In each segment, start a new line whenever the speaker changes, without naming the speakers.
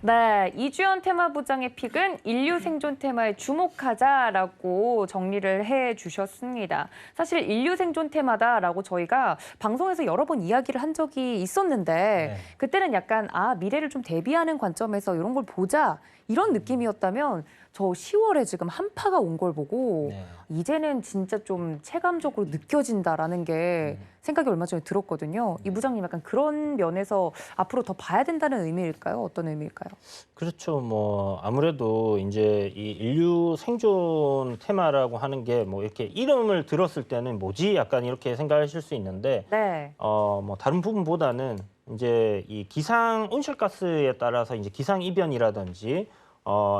네, 이주연 테마부장의 픽은 인류 생존 테마에 주목하자라고 정리를 해주셨습니다. 사실 인류 생존 테마다라고 저희가 방송에서 여러 번 이야기를 한 적이 있었는데
네.
그때는 약간 미래를 좀 대비하는 관점에서 이런 걸 보자 이런 느낌이었다면 저 10월에 지금 한파가 온 걸 보고
네.
이제는 진짜 좀 체감적으로 느껴진다라는 게 생각이 얼마 전에 들었거든요. 이 부장님 약간 그런 면에서 앞으로 더 봐야 된다는 의미일까요? 어떤 의미일까요?
그렇죠. 뭐 아무래도 이제 이 인류 생존 테마라고 하는 게 뭐 이렇게 이름을 들었을 때는 뭐지? 약간 이렇게 생각하실 수 있는데
네.
뭐 다른 부분보다는 이제 이 기상 온실가스에 따라서 이제 기상 이변이라든지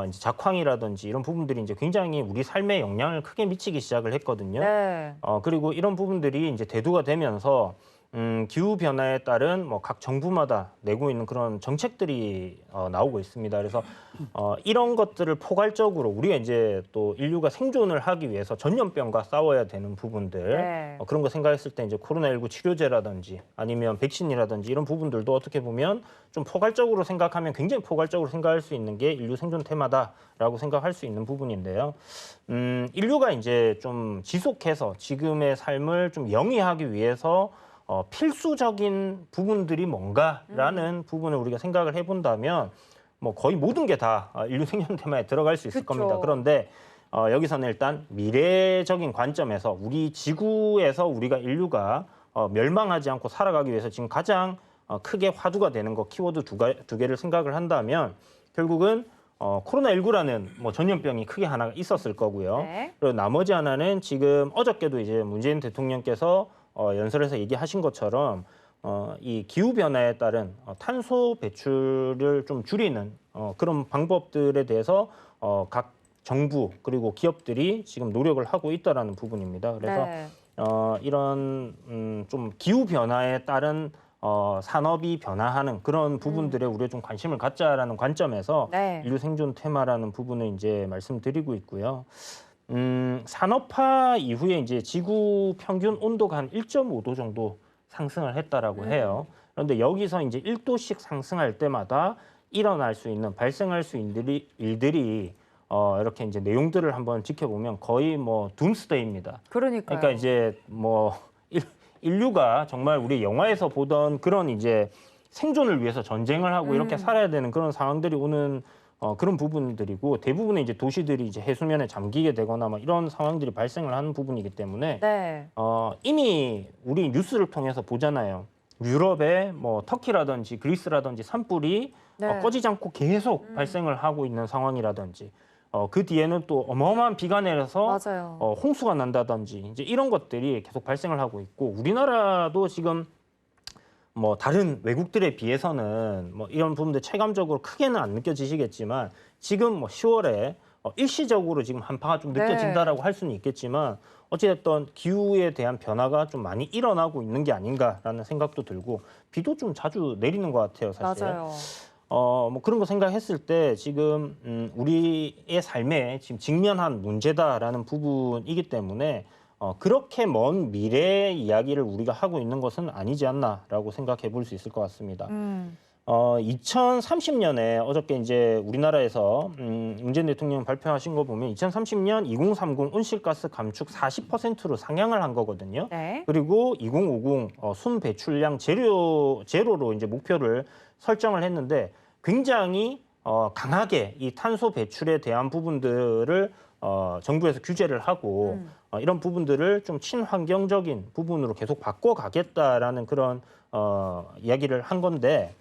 이제 작황이라든지 이런 부분들이 이제 굉장히 우리 삶에 영향을 크게 미치기 시작을 했거든요.
네.
그리고 이런 부분들이 이제 대두가 되면서 기후 변화에 따른 뭐 각 정부마다 내고 있는 그런 정책들이 나오고 있습니다. 그래서 이런 것들을 포괄적으로 우리가 이제 또 인류가 생존을 하기 위해서 전염병과 싸워야 되는 부분들
네.
그런 거 생각했을 때 이제 코로나19 치료제라든지 아니면 백신이라든지 이런 부분들도 어떻게 보면 좀 포괄적으로 생각하면 굉장히 포괄적으로 생각할 수 있는 게 인류 생존 테마다라고 생각할 수 있는 부분인데요. 인류가 이제 좀 지속해서 지금의 삶을 좀 영위하기 위해서 필수적인 부분들이 뭔가라는 부분을 우리가 생각을 해본다면 뭐 거의 모든 게 다 인류 생존 테마에 들어갈 수 있을
그쵸.
겁니다. 그런데 여기서는 일단 미래적인 관점에서 우리 지구에서 우리가 인류가 멸망하지 않고 살아가기 위해서 지금 가장 크게 화두가 되는 거 키워드 두 개를 생각을 한다면 결국은 코로나19라는 뭐 전염병이 크게 하나 있었을 거고요.
네.
그리고 나머지 하나는 지금 어저께도 이제 문재인 대통령께서 연설에서 얘기하신 것처럼 이 기후 변화에 따른 탄소 배출을 좀 줄이는 그런 방법들에 대해서 각 정부 그리고 기업들이 지금 노력을 하고 있다라는 부분입니다. 그래서
네.
이런 좀 기후 변화에 따른 산업이 변화하는 그런 부분들에 우리가 좀 관심을 갖자라는 관점에서
네.
인류 생존 테마라는 부분을 이제 말씀드리고 있고요. 산업화 이후에 이제 지구 평균 온도가 한 1.5도 정도 상승을 했다라고 해요. 그런데 여기서 이제 1도씩 상승할 때마다 일어날 수 있는 발생할 수 있는 일들이 이렇게 이제 내용들을 한번 지켜보면 거의 뭐 둠스데이입니다.
그러니까요.
그러니까 이제 뭐 인류가 정말 우리 영화에서 보던 그런 이제 생존을 위해서 전쟁을 하고 이렇게 살아야 되는 그런 상황들이 오는 그런 부분들이고 대부분의 이제 도시들이 이제 해수면에 잠기게 되거나 막 이런 상황들이 발생을 하는 부분이기 때문에
네.
이미 우리 뉴스를 통해서 보잖아요. 유럽의 뭐 터키라든지 그리스라든지 산불이
네.
꺼지지 않고 계속 발생을 하고 있는 상황이라든지 그 뒤에는 또 어마어마한 비가 내려서
맞아요.
홍수가 난다든지 이제 이런 것들이 계속 발생을 하고 있고 우리나라도 지금 뭐 다른 외국들에 비해서는 뭐 이런 부분들 체감적으로 크게는 안 느껴지시겠지만 지금 뭐 10월에 일시적으로 지금 한파가 좀
네.
느껴진다라고 할 수는 있겠지만 어찌됐든 기후에 대한 변화가 좀 많이 일어나고 있는 게 아닌가라는 생각도 들고 비도 좀 자주 내리는 것 같아요, 사실.
맞아요.
뭐 그런 거 생각했을 때 지금 우리의 삶에 지금 직면한 문제다라는 부분이기 때문에 그렇게 먼 미래의 이야기를 우리가 하고 있는 것은 아니지 않나라고 생각해 볼 수 있을 것 같습니다. 2030년에 어저께 이제 우리나라에서 문재인 대통령 발표하신 거 보면 2030년 2030 온실가스 감축 40%로 상향을 한 거거든요.
네.
그리고 2050 순 배출량 제로로 이제 목표를 설정을 했는데 굉장히 강하게 이 탄소 배출에 대한 부분들을 정부에서 규제를 하고 이런 부분들을 좀 친환경적인 부분으로 계속 바꿔가겠다라는 그런 이야기를 한 건데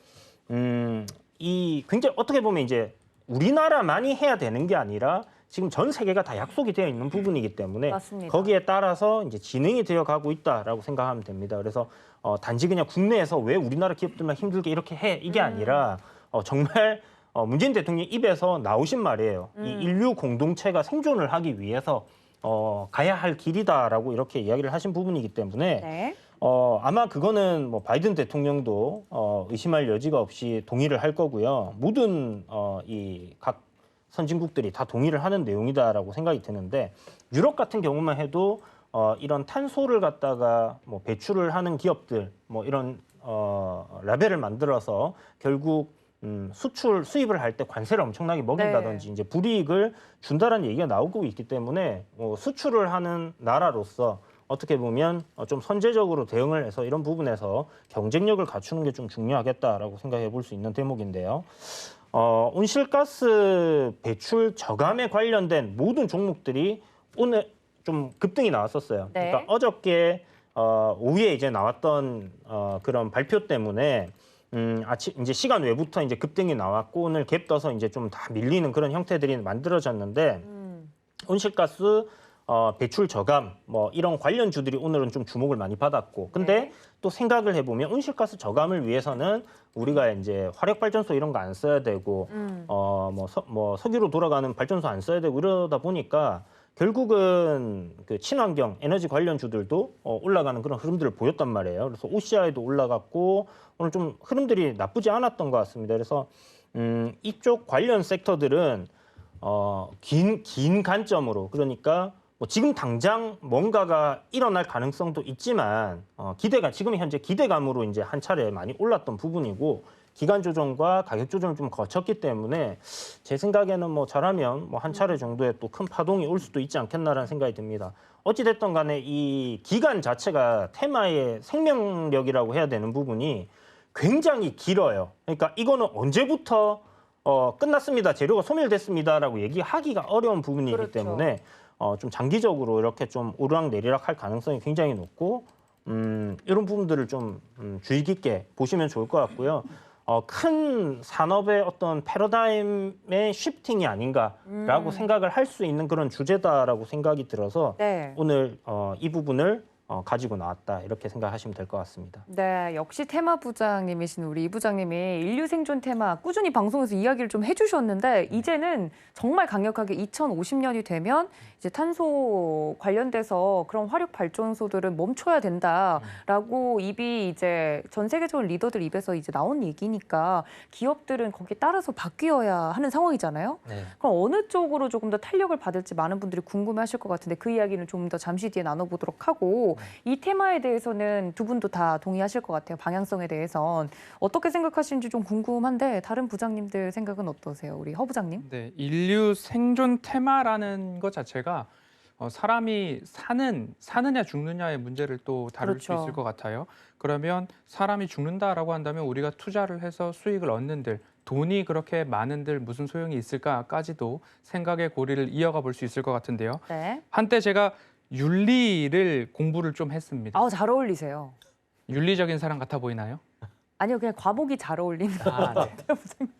이 굉장히 어떻게 보면 이제 우리나라만이 해야 되는 게 아니라 지금 전 세계가 다 약속이 되어 있는 부분이기 때문에
맞습니다.
거기에 따라서 이제 진행이 되어 가고 있다라고 생각하면 됩니다. 그래서 단지 그냥 국내에서 왜 우리나라 기업들만 힘들게 이렇게 해 이게 아니라 정말 문재인 대통령 입에서 나오신 말이에요. 이 인류 공동체가 생존을 하기 위해서 가야 할 길이다라고 이렇게 이야기를 하신 부분이기 때문에
네.
아마 그거는 뭐 바이든 대통령도 의심할 여지가 없이 동의를 할 거고요. 모든 이 각 선진국들이 다 동의를 하는 내용이다라고 생각이 드는데 유럽 같은 경우만 해도 이런 탄소를 갖다가 뭐 배출을 하는 기업들 뭐 이런 라벨을 만들어서 결국 수입을 할 때 관세를 엄청나게 먹인다든지 이제 불이익을 준다라는 얘기가 나오고 있기 때문에 수출을 하는 나라로서 어떻게 보면 좀 선제적으로 대응을 해서 이런 부분에서 경쟁력을 갖추는 게 좀 중요하겠다라고 생각해 볼 수 있는 대목인데요. 온실가스 배출 저감에 관련된 모든 종목들이 오늘 좀 급등이 나왔었어요.
네.
그러니까 어저께 오후에 이제 나왔던 그런 발표 때문에 아침 이제 시간 외부터 이제 급등이 나왔고 오늘 갭 떠서 이제 좀 다 밀리는 그런 형태들이 만들어졌는데 온실가스 배출 저감 뭐 이런 관련주들이 오늘은 좀 주목을 많이 받았고 근데 또 생각을 해보면 온실가스 저감을 위해서는 우리가 이제 화력 발전소 이런 거 안 써야 되고 석유로 돌아가는 발전소 안 써야 되고 이러다 보니까 결국은 그 친환경 에너지 관련주들도 올라가는 그런 흐름들을 보였단 말이에요. 그래서 OCI도 올라갔고 오늘 좀 흐름들이 나쁘지 않았던 것 같습니다. 그래서 이쪽 관련 섹터들은 긴 관점으로 그러니까 뭐 지금 당장 뭔가가 일어날 가능성도 있지만 지금 현재 기대감으로 이제 한 차례 많이 올랐던 부분이고 기간 조정과 가격 조정을 좀 거쳤기 때문에 제 생각에는 뭐 잘하면 뭐 한 차례 정도의 또 큰 파동이 올 수도 있지 않겠나라는 생각이 듭니다. 어찌 됐든 간에 이 기간 자체가 테마의 생명력이라고 해야 되는 부분이 굉장히 길어요. 그러니까 이거는 언제부터 끝났습니다. 재료가 소멸됐습니다라고 얘기하기가 어려운 부분이기
그렇죠.
때문에 좀 장기적으로 이렇게 좀 오르락내리락 할 가능성이 굉장히 높고 이런 부분들을 좀 주의 깊게 보시면 좋을 것 같고요. 큰 산업의 어떤 패러다임의 쉬프팅이 아닌가라고 생각을 할 수 있는 그런 주제다라고 생각이 들어서
네.
오늘 이 부분을 가지고 나왔다 이렇게 생각하시면 될 것 같습니다.
네, 역시 테마 부장님이신 우리 이 부장님이 인류 생존 테마 꾸준히 방송에서 이야기를 좀 해주셨는데 이제는 정말 강력하게 2050년이 되면 이제 탄소 관련돼서 그런 화력 발전소들은 멈춰야 된다라고 입이 이제 전 세계적인 리더들 입에서 이제 나온 얘기니까 기업들은 거기에 따라서 바뀌어야 하는 상황이잖아요.
네.
그럼 어느 쪽으로 조금 더 탄력을 받을지 많은 분들이 궁금해하실 것 같은데 그 이야기는 좀 더 잠시 뒤에 나눠보도록 하고 이 테마에 대해서는 두 분도 다 동의하실 것 같아요. 방향성에 대해선 어떻게 생각하시는지 좀 궁금한데 다른 부장님들 생각은 어떠세요? 우리 허 부장님?
네, 인류 생존 테마라는 것 자체가 사람이 사느냐 죽느냐의 문제를 또 다룰 수
그렇죠.
있을 것 같아요. 그러면 사람이 죽는다라고 한다면 우리가 투자를 해서 수익을 얻는들 돈이 그렇게 많은들 무슨 소용이 있을까까지도 생각의 고리를 이어가 볼 수 있을 것 같은데요.
네.
한때 제가 윤리를 공부를 좀 했습니다.
아우 잘 어울리세요.
윤리적인 사람 같아 보이나요?
아니요, 그냥 과목이 잘 어울리는 것
아, 네.
같아요, 부장님.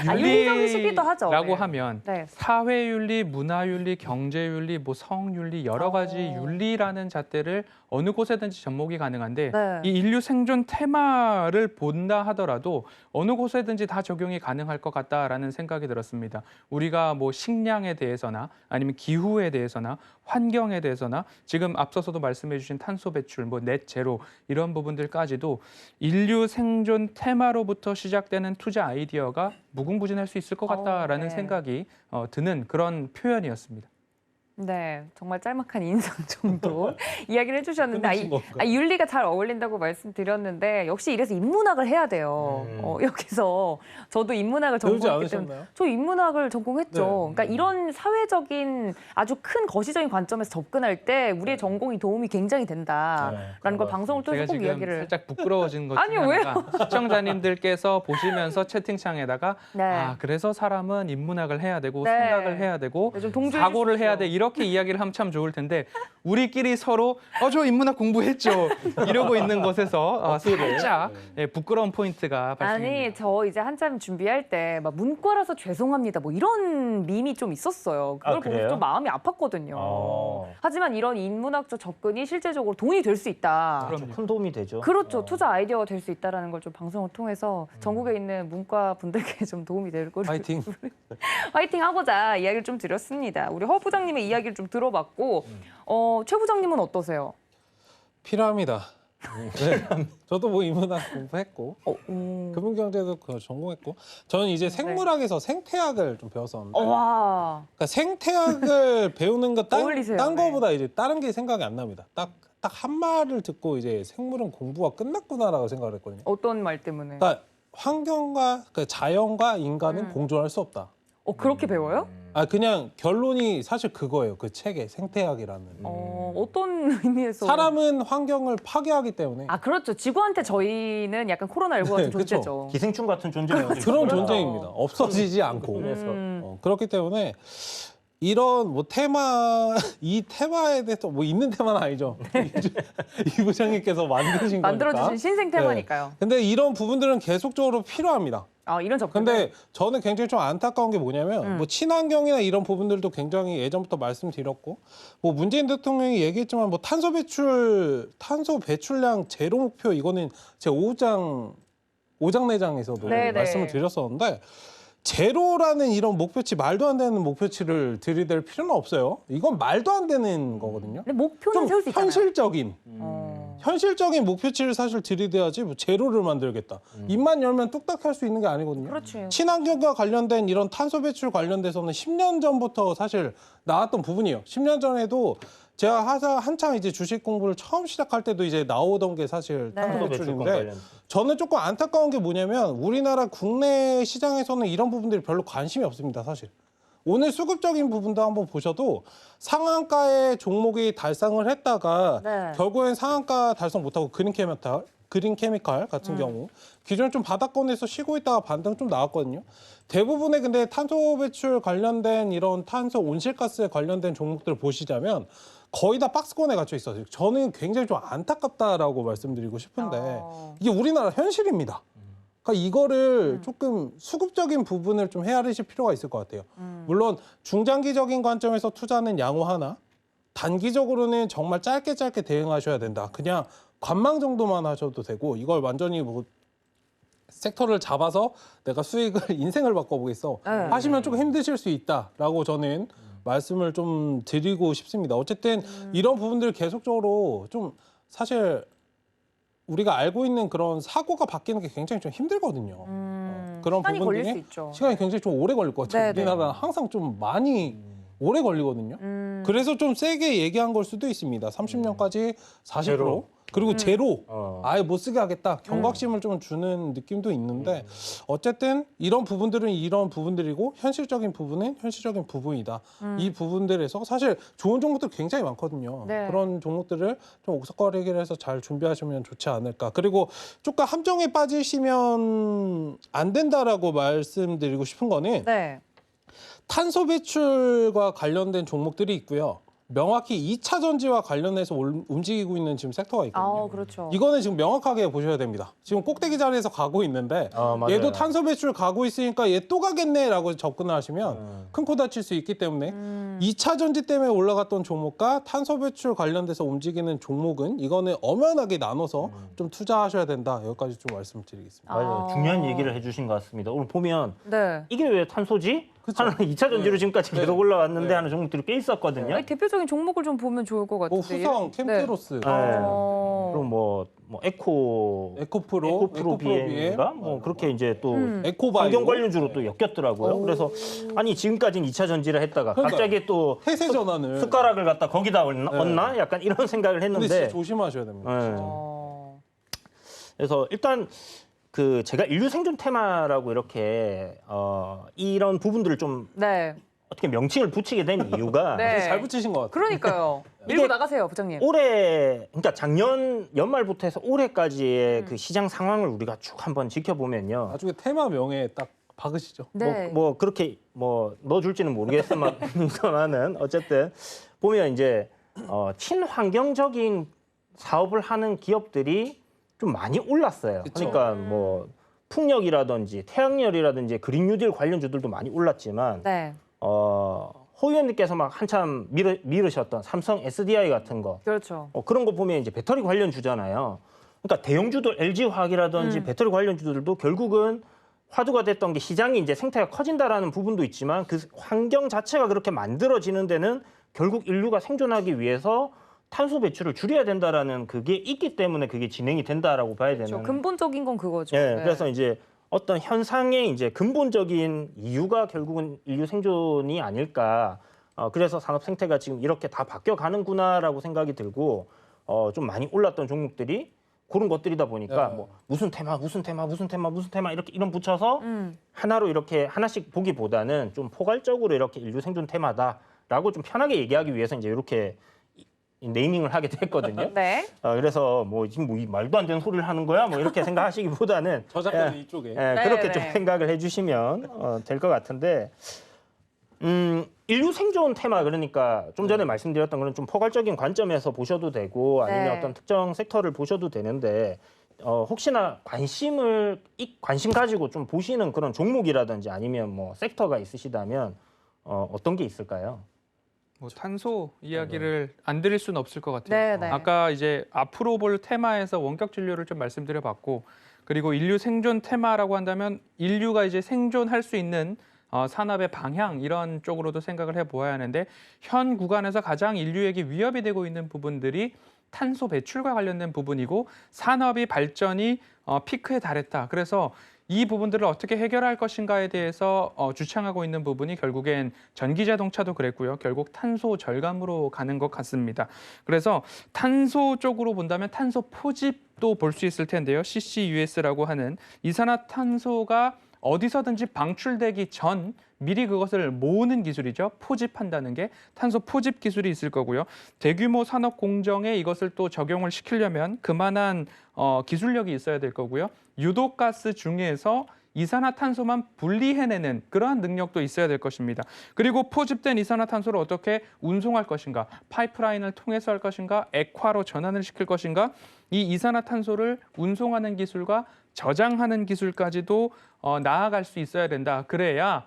윤리적이시기도 하죠.
라고
네.
하면
네.
사회윤리, 문화윤리, 경제윤리, 뭐 성윤리 여러 가지 윤리라는 잣대를 어느 곳에든지 접목이 가능한데
네.
이 인류 생존 테마를 본다 하더라도 어느 곳에든지 다 적용이 가능할 것 같다라는 생각이 들었습니다. 우리가 뭐 식량에 대해서나 아니면 기후에 대해서나 환경에 대해서나 지금 앞서서도 말씀해 주신 탄소 배출, 뭐 넷 제로 이런 부분들까지도 인류 생존 테마로부터 시작되는 투자 아이디어가 무궁무진할 수 있을 것 같다라는
네.
생각이 드는 그런 표현이었습니다.
네, 정말 짤막한 인상 정도 이야기를 해주셨는데 윤리가 잘 어울린다고 말씀드렸는데 역시 이래서 인문학을 해야 돼요. 여기서 저도 인문학을
배우지
전공했기 때문에
않으셨나요?
저 인문학을 전공했죠.
네.
그러니까 이런 사회적인 아주 큰 거시적인 관점에서 접근할 때 우리의 전공이 도움이 굉장히 된다라는 걸 방송을
제가
통해서 꼭
지금
이야기를
살짝 부끄러워진 것 중에
아니요, 왜요?
하나가 시청자님들께서 보시면서 채팅창에다가
네.
아 그래서 사람은 인문학을 해야 되고
네.
생각을 해야 되고
좀 동조해
사고를
주십시오.
해야 돼 이렇게 이야기를 하면 참 좋을 텐데 우리끼리 서로 저 인문학 공부했죠 이러고 있는 것에서 살짝 부끄러운 포인트가 발생합니다.
아니 저 이제 한참 준비할 때 막 문과라서 죄송합니다 뭐 이런 밈이 좀 있었어요. 그걸 보고
그래요?
좀 마음이 아팠거든요. 하지만 이런 인문학적 접근이 실제적으로 돈이 될 수 있다.
그럼요.
큰 도움이 되죠.
그렇죠. 투자 아이디어가 될 수 있다는 걸 좀 방송을 통해서 전국에 있는 문과 분들께 좀 도움이 될 거를
파이팅.
화이팅 하고자 이야기를 좀 드렸습니다. 우리 허 부장님의 이야기를 좀 들어봤고 최 부장님은 어떠세요?
필요합니다. 네. 저도 뭐 인문학 공부했고 금융경제도 전공했고 저는 이제 생물학에서 생태학을 좀 배웠었는데
와.
그러니까 생태학을 배우는 것
어울리세요.
딴
네.
거보다 이제 다른 게 생각이 안 납니다. 딱 한 말을 듣고 이제 생물은 공부가 끝났구나라고 생각을 했거든요.
어떤 말 때문에?
그러니까 환경과 그 자연과 인간은 공존할 수 없다.
그렇게 배워요?
그냥 결론이 사실 그거예요. 그 책의 생태학이라는.
어떤 의미에서?
사람은 환경을 파괴하기 때문에
그렇죠. 지구한테 저희는 약간 코로나19 같은
네, 그쵸.
존재죠.
기생충 같은 존재예요.
그런 존재입니다. 없어지지 않고. 그렇기 때문에 이런 뭐 이 테마에 대해서 뭐 있는 테마는 아니죠. 이 부장님께서 만드신 거니까.
만들어주신 신생 테마니까요.
근데 이런 부분들은 계속적으로 필요합니다.
이런 접근.
근데 저는 굉장히 좀 안타까운 게 뭐냐면 뭐 친환경이나 이런 부분들도 굉장히 예전부터 말씀드렸고 뭐 문재인 대통령이 얘기했지만 뭐 탄소 배출량 제로 목표 이거는 제 5장 내장에서도
네네.
말씀을 드렸었는데 제로라는 이런 목표치 말도 안 되는 목표치를 들이댈 필요는 없어요. 이건 말도 안 되는 거거든요.
근데 목표는
좀
세울 수 있잖아요.
현실적인 목표치를 사실 들이대야지 뭐 제로를 만들겠다. 입만 열면 뚝딱 할 수 있는 게 아니거든요.
그렇지.
친환경과 관련된 이런 탄소 배출 관련돼서는 10년 전부터 사실 나왔던 부분이에요. 10년 전에도 제가 한창 이제 주식 공부를 처음 시작할 때도 이제 나오던 게 사실
네.
탄소
탄소 배출권
배출인데
관련.
저는 조금 안타까운 게 뭐냐면 우리나라 국내 시장에서는 이런 부분들이 별로 관심이 없습니다, 사실. 오늘 수급적인 부분도 한번 보셔도 상한가의 종목이 달성을 했다가
네.
결국엔 상한가 달성 못하고 그린케미칼 같은 경우 기존에 좀 바닥권에서 쉬고 있다가 반등 좀 나왔거든요. 대부분의 근데 탄소 배출 관련된 이런 탄소 온실가스에 관련된 종목들을 보시자면 거의 다 박스권에 갇혀 있어요. 저는 굉장히 좀 안타깝다라고 말씀드리고 싶은데 이게 우리나라 현실입니다. 그러니까 이거를 조금 수급적인 부분을 좀 헤아리실 필요가 있을 것 같아요. 물론 중장기적인 관점에서 투자는 양호하나 단기적으로는 정말 짧게 대응하셔야 된다. 그냥 관망 정도만 하셔도 되고 이걸 완전히 뭐 섹터를 잡아서 내가 수익을 인생을 바꿔보겠어 하시면 조금 힘드실 수 있다라고 저는 말씀을 좀 드리고 싶습니다. 어쨌든 이런 부분들 계속적으로 좀 사실 우리가 알고 있는 그런 사고가 바뀌는 게 굉장히 좀 힘들거든요. 그런
시간이
부분들이
걸릴 수 있죠.
시간이 굉장히 좀 오래 걸릴 것 같아요.
네네.
우리나라는 항상 좀 많이 오래 걸리거든요. 그래서 좀 세게 얘기한 걸 수도 있습니다. 30년까지 40%
제로.
그리고 제로 아예 못 쓰게 하겠다. 경각심을 좀 주는 느낌도 있는데 어쨌든 이런 부분들은 이런 부분들이고 현실적인 부분은 현실적인 부분이다. 이 부분들에서 사실 좋은 종목들 굉장히 많거든요.
네.
그런 종목들을 좀 옥석거리기를 해서 잘 준비하시면 좋지 않을까. 그리고 조금 함정에 빠지시면 안 된다라고 말씀드리고 싶은 거는
네.
탄소 배출과 관련된 종목들이 있고요. 명확히 2차 전지와 관련해서 움직이고 있는 지금 섹터가 있거든요.
그렇죠.
이거는 지금 명확하게 보셔야 됩니다. 지금 꼭대기 자리에서 가고 있는데
맞아요.
얘도 탄소 배출 가고 있으니까 얘 또 가겠네라고 접근을 하시면 큰 코 다칠 수 있기 때문에 2차 전지 때문에 올라갔던 종목과 탄소 배출 관련돼서 움직이는 종목은 이거는 엄연하게 나눠서 좀 투자하셔야 된다. 여기까지 좀 말씀드리겠습니다.
맞아요. 중요한 얘기를 해주신 것 같습니다. 오늘 보면
네.
이게 왜 탄소지?
그쵸.
하는 2차 전지로 지금까지 계속 올라왔는데 하는 종목들이 꽤 있었거든요.
아니, 대표적인 종목을 좀 보면 좋을 것
뭐
같은데.
후성, 캠테로스,
네.
어.
그럼 뭐
에코프로,
에코프로비엔가 뭐 그렇게 이제 또
에코바이오,
환경 관련주로 또 엮였더라고요. 그래서 아니 지금까지는 2차 전지를 했다가
그러니까
갑자기 또
폐쇄 전환을
숟가락을 갖다 거기다 얹나? 약간 이런 생각을
근데 진짜
했는데
조심하셔야 됩니다.
네.
어.
그래서 일단 그 제가 인류 생존 테마라고 이렇게 이런 부분들을 좀
네.
어떻게 명칭을 붙이게 된 이유가
네.
잘 붙이신 것 같아요.
그러니까요. 밀고 나가세요, 부장님.
올해 그러니까 작년 연말부터 해서 올해까지의 그 시장 상황을 우리가 쭉 한번 지켜보면요.
나중에 테마 명에 딱 박으시죠.
네.
뭐 그렇게 뭐 넣어줄지는 모르겠지만은 어쨌든 보면 이제 친환경적인 사업을 하는 기업들이 좀 많이 올랐어요.
그쵸.
그러니까 뭐 풍력이라든지 태양열이라든지 그린 뉴딜 관련주들도 많이 올랐지만
네.
호 의원님께서 막 한참 미르셨던 삼성 SDI 같은 거
그렇죠.
그런 거 보면 이제 배터리 관련주잖아요. 그러니까 대형주들 LG화학이라든지 배터리 관련주들도 결국은 화두가 됐던 게 시장이 이제 생태가 커진다라는 부분도 있지만 그 환경 자체가 그렇게 만들어지는 데는 결국 인류가 생존하기 위해서 탄소 배출을 줄여야 된다라는 그게 있기 때문에 그게 진행이 된다라고 봐야 되는.
그렇죠. 근본적인 건 그거죠.
예,
네.
그래서 이제 어떤 현상의 이제 근본적인 이유가 결국은 인류 생존이 아닐까. 그래서 산업 생태가 지금 이렇게 다 바뀌어 가는구나라고 생각이 들고 좀 많이 올랐던 종목들이 그런 것들이다 보니까
네.
뭐 무슨 테마 이렇게 이름 붙여서 하나로 이렇게 하나씩 보기보다는 좀 포괄적으로 이렇게 인류 생존 테마다라고 좀 편하게 얘기하기 위해서 이제 이렇게 네이밍을 하게 됐거든요.
네.
그래서 뭐 지금 뭐 이 말도 안 되는 소리를 하는 거야 뭐 이렇게 생각하시기보다는
저작권은 이쪽에.
그렇게 좀
네.
생각을 해주시면 될 것 같은데 인류 생존 테마 그러니까 좀 전에 말씀드렸던 그런 좀 포괄적인 관점에서 보셔도 되고 아니면
네.
어떤 특정 섹터를 보셔도 되는데 혹시나 관심 가지고 좀 보시는 그런 종목이라든지 아니면 뭐 섹터가 있으시다면 어떤 게 있을까요?
뭐 탄소 이야기를 안 드릴 수는 없을 것 같아요.
네, 네.
아까 이제 앞으로 볼 테마에서 원격 진료를 좀 말씀드려봤고, 그리고 인류 생존 테마라고 한다면 인류가 이제 생존할 수 있는 산업의 방향 이런 쪽으로도 생각을 해보아야 하는데, 현 구간에서 가장 인류에게 위협이 되고 있는 부분들이 탄소 배출과 관련된 부분이고, 산업이 발전이 피크에 달했다. 그래서 이 부분들을 어떻게 해결할 것인가에 대해서 주창하고 있는 부분이 결국엔 전기 자동차도 그랬고요. 결국 탄소 절감으로 가는 것 같습니다. 그래서 탄소 쪽으로 본다면 탄소 포집도 볼 수 있을 텐데요. CCUS라고 하는 이산화탄소가 어디서든지 방출되기 전 미리 그것을 모으는 기술이죠. 포집한다는 게 탄소 포집 기술이 있을 거고요. 대규모 산업 공정에 이것을 또 적용을 시키려면 그만한 기술력이 있어야 될 거고요. 유독가스 중에서 이산화탄소만 분리해내는 그러한 능력도 있어야 될 것입니다. 그리고 포집된 이산화탄소를 어떻게 운송할 것인가, 파이프라인을 통해서 할 것인가, 액화로 전환을 시킬 것인가, 이 이산화탄소를 운송하는 기술과 저장하는 기술까지도 나아갈 수 있어야 된다. 그래야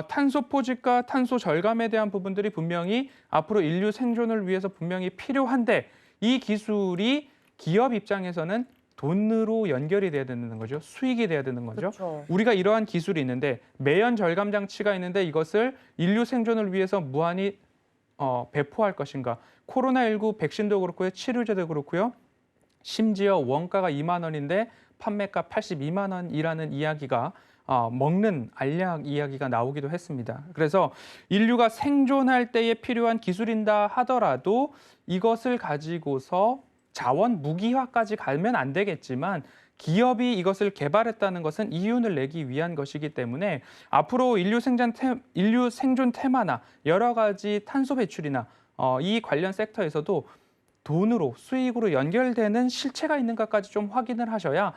탄소 포집과 탄소 절감에 대한 부분들이 분명히 앞으로 인류 생존을 위해서 분명히 필요한데, 이 기술이 기업 입장에서는 돈으로 연결이 돼야 되는 거죠. 수익이 돼야 되는 거죠.
그렇죠.
우리가 이러한 기술이 있는데, 매연 절감 장치가 있는데 이것을 인류 생존을 위해서 무한히 배포할 것인가. 코로나19 백신도 그렇고요. 치료제도 그렇고요. 심지어 원가가 2만 원인데 판매가 82만 원이라는 이야기가 먹는 알약 이야기가 나오기도 했습니다. 그래서 인류가 생존할 때에 필요한 기술인다 하더라도 이것을 가지고서 자원 무기화까지 가면 안 되겠지만, 기업이 이것을 개발했다는 것은 이윤을 내기 위한 것이기 때문에 앞으로 인류 생존 테마나 여러 가지 탄소 배출이나 이 관련 섹터에서도 돈으로 수익으로 연결되는 실체가 있는가까지 좀 확인을 하셔야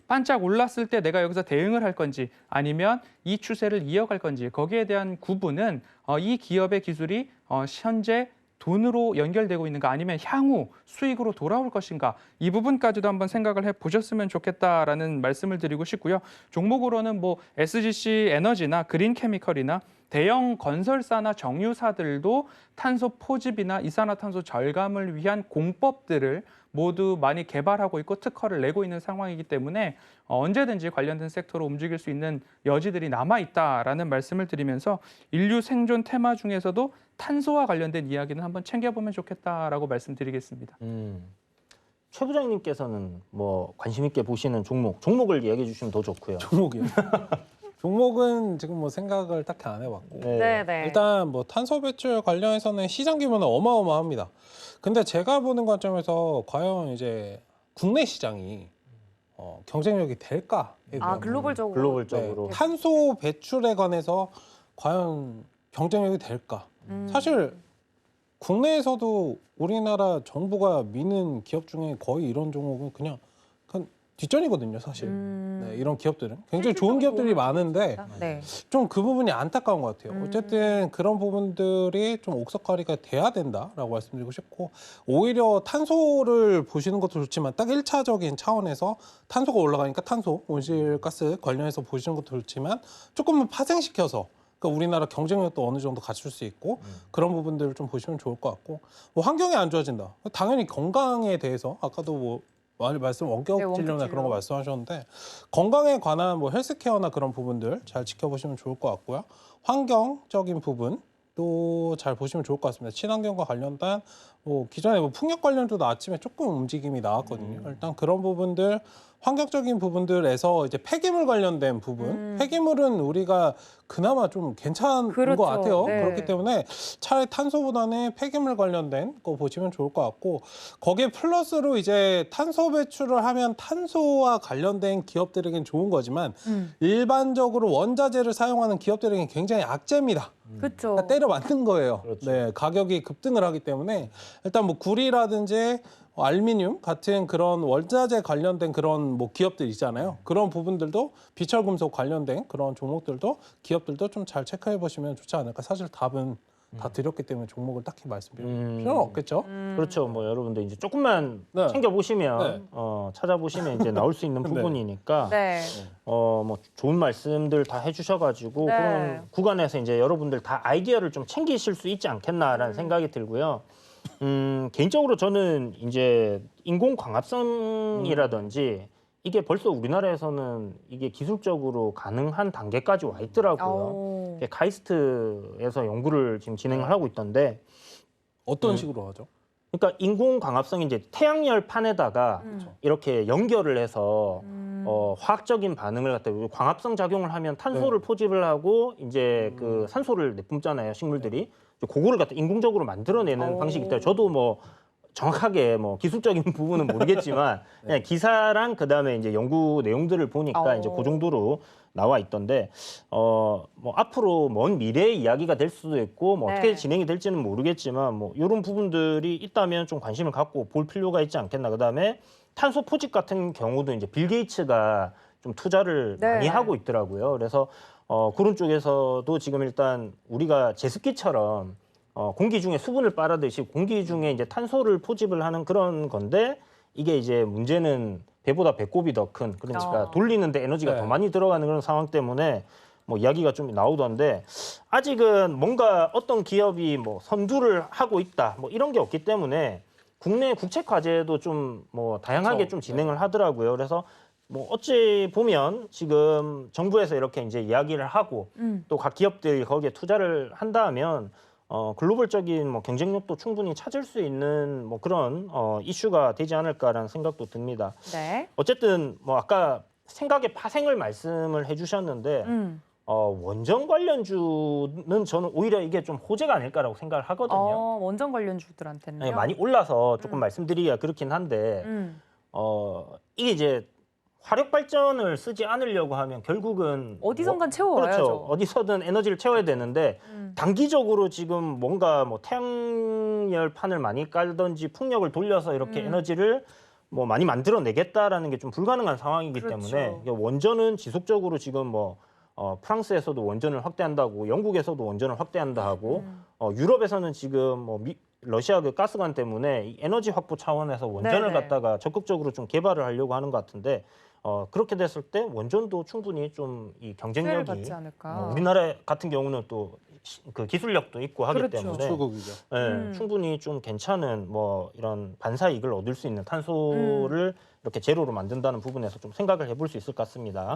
반짝 올랐을 때 내가 여기서 대응을 할 건지 아니면 이 추세를 이어갈 건지, 거기에 대한 구분은 이 기업의 기술이 현재 돈으로 연결되고 있는가 아니면 향후 수익으로 돌아올 것인가, 이 부분까지도 한번 생각을 해보셨으면 좋겠다라는 말씀을 드리고 싶고요. 종목으로는 뭐 SGC 에너지나 그린케미컬이나 대형 건설사나 정유사들도 탄소 포집이나 이산화탄소 절감을 위한 공법들을 모두 많이 개발하고 있고 특허를 내고 있는 상황이기 때문에 언제든지 관련된 섹터로 움직일 수 있는 여지들이 남아있다라는 말씀을 드리면서, 인류 생존 테마 중에서도 탄소와 관련된 이야기는 한번 챙겨보면 좋겠다라고 말씀드리겠습니다.
최 부장님께서는 뭐 관심 있게 보시는 종목을 얘기해 주시면 더 좋고요.
종목이요. 종목은 지금 뭐 생각을 딱히 안 해봤고.
네, 네.
일단 뭐 탄소 배출 관련해서는 시장 규모는 어마어마합니다. 근데 제가 보는 관점에서 과연 이제 국내 시장이 경쟁력이 될까?
글로벌적으로.
네, 탄소 배출에 관해서 과연 경쟁력이 될까? 사실 국내에서도 우리나라 정부가 미는 기업 중에 거의 이런 종목은 그냥 뒷전이거든요, 사실. 네, 이런 기업들은 굉장히 좋은 기업들이 많은데
네.
좀 그 부분이 안타까운 것 같아요. 어쨌든 그런 부분들이 좀 옥석가리가 돼야 된다라고 말씀드리고 싶고, 오히려 탄소를 보시는 것도 좋지만 딱 1차적인 차원에서 탄소가 올라가니까 탄소, 온실가스 관련해서 보시는 것도 좋지만 조금은 파생시켜서 그러니까 우리나라 경쟁력도 어느 정도 갖출 수 있고 그런 부분들을 좀 보시면 좋을 것 같고, 뭐 환경이 안 좋아진다. 당연히 건강에 대해서 아까도 뭐 원격 진료나 그런 거 말씀하셨는데, 건강에 관한 뭐 헬스케어나 그런 부분들 잘 지켜보시면 좋을 것 같고요. 환경적인 부분도 잘 보시면 좋을 것 같습니다. 친환경과 관련된 기존에 풍력 관련주도 아침에 조금 움직임이 나왔거든요. 일단 그런 부분들, 환경적인 부분들에서 이제 폐기물 관련된 부분, 폐기물은 우리가 그나마 좀 괜찮은
그렇죠.
것 같아요.
네.
그렇기 때문에 차라리 탄소보다는 폐기물 관련된 거 보시면 좋을 것 같고, 거기에 플러스로 이제 탄소 배출을 하면 탄소와 관련된 기업들에겐 좋은 거지만 일반적으로 원자재를 사용하는 기업들에겐 굉장히 악재입니다.
그렇죠.
그러니까 때려 맞는 거예요.
그렇죠.
네, 가격이 급등을 하기 때문에 일단 뭐 구리라든지 알루미늄 같은 그런 원자재 관련된 그런 뭐 기업들 있잖아요. 그런 부분들도 비철금속 관련된 그런 종목들도 기업들도 좀 잘 체크해 보시면 좋지 않을까. 사실 답은 다 드렸기 때문에 종목을 딱히 말씀드릴 필요는 없겠죠.
그렇죠. 뭐 여러분들 이제 조금만
네.
챙겨 보시면
네.
찾아보시면 이제 나올 수 있는
네.
부분이니까
네.
뭐 좋은 말씀들 다 해주셔가지고
네.
그런 구간에서 이제 여러분들 다 아이디어를 좀 챙기실 수 있지 않겠나라는 생각이 들고요. 개인적으로 저는 이제 인공광합성이라든지 이게 벌써 우리나라에서는 이게 기술적으로 가능한 단계까지 와 있더라고요.
오.
이게 카이스트에서 연구를 지금 진행을 하고 있던데,
어떤 식으로 하죠?
그러니까 인공광합성이 이제 태양열 판에다가 이렇게 연결을 해서 화학적인 반응을 갖다 광합성 작용을 하면 탄소를 포집을 하고 이제 그 산소를 내뿜잖아요, 식물들이. 그거를 갖다 인공적으로 만들어내는
오.
방식이 있다. 저도 뭐 정확하게 뭐 기술적인 부분은 모르겠지만 그냥 기사랑 그다음에 이제 연구 내용들을 보니까 이제 그 정도로 나와 있던데 뭐 앞으로 먼 미래의 이야기가 될 수도 있고 뭐 어떻게
네.
진행이 될지는 모르겠지만 뭐 이런 부분들이 있다면 좀 관심을 갖고 볼 필요가 있지 않겠나. 그다음에 탄소 포집 같은 경우도 이제 빌 게이츠가 좀 투자를
네.
많이 하고 있더라고요. 그래서 그런 쪽에서도 지금 일단 우리가 제습기처럼 공기 중에 수분을 빨아듯이 공기 중에 이제 탄소를 포집을 하는 그런 건데 이게 이제 문제는 배보다 배꼽이 더 큰 그러니까 돌리는데 에너지가
네.
더 많이 들어가는 그런 상황 때문에 뭐 이야기가 좀 나오던데 아직은 뭔가 어떤 기업이 뭐 선두를 하고 있다 뭐 이런 게 없기 때문에 국내 국책 과제도 좀 뭐 다양하게
그렇죠.
좀 진행을 하더라고요. 그래서 뭐 어찌 보면 지금 정부에서 이렇게 이제 이야기를 하고 또 각 기업들이 거기에 투자를 한다면 글로벌적인 뭐 경쟁력도 충분히 찾을 수 있는 뭐 그런 이슈가 되지 않을까라는 생각도 듭니다.
네.
어쨌든 뭐 아까 생각의 파생을 말씀을 해주셨는데 원전 관련주는 저는 오히려 이게 좀 호재가 아닐까라고 생각을 하거든요.
원전 관련주들한테는요.
네, 많이 올라서 조금 말씀드리기가 그렇긴 한데 이게 이제 화력 발전을 쓰지 않으려고 하면 결국은
어디선간 채워와야죠.
그렇죠. 어디서든 에너지를 채워야 되는데 단기적으로 지금 뭔가 뭐 태양열판을 많이 깔든지 풍력을 돌려서 이렇게 에너지를 뭐 많이 만들어내겠다라는 게 좀 불가능한 상황이기
그렇죠.
때문에 원전은 지속적으로 지금 뭐 프랑스에서도 원전을 확대한다고, 영국에서도 원전을 확대한다 하고 유럽에서는 지금 뭐 러시아 그 가스관 때문에 이 에너지 확보 차원에서 원전을
네네.
갖다가 적극적으로 좀 개발을 하려고 하는 것 같은데 그렇게 됐을 때 원전도 충분히 좀 이
수혜를
경쟁력이
받지 않을까.
우리나라 같은 경우는 또 그 기술력도 있고 하기
그렇죠.
때문에
출국이죠.
충분히 좀 괜찮은 뭐 이런 반사 이익을 얻을 수 있는 탄소를 이렇게 제로로 만든다는 부분에서 좀 생각을 해볼 수 있을 것 같습니다.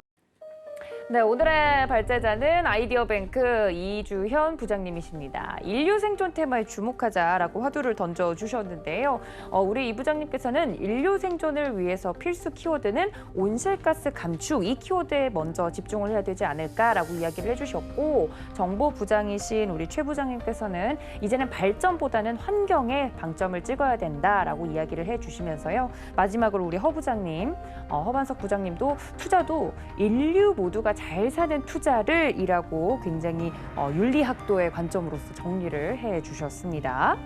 네, 오늘의 발제자는 아이디어뱅크 이주현 부장님이십니다. 인류 생존 테마에 주목하자라고 화두를 던져주셨는데요. 우리 이 부장님께서는 인류 생존을 위해서 필수 키워드는 온실가스 감축, 이 키워드에 먼저 집중을 해야 되지 않을까라고 이야기를 해주셨고, 정보부장이신 우리 최 부장님께서는 이제는 발전보다는 환경에 방점을 찍어야 된다라고 이야기를 해주시면서요. 마지막으로 우리 허 부장님, 허반석 부장님도 투자도 인류 모두가 잘 사는 투자를 이라고 굉장히 윤리학도의 관점으로서 정리를 해주셨습니다.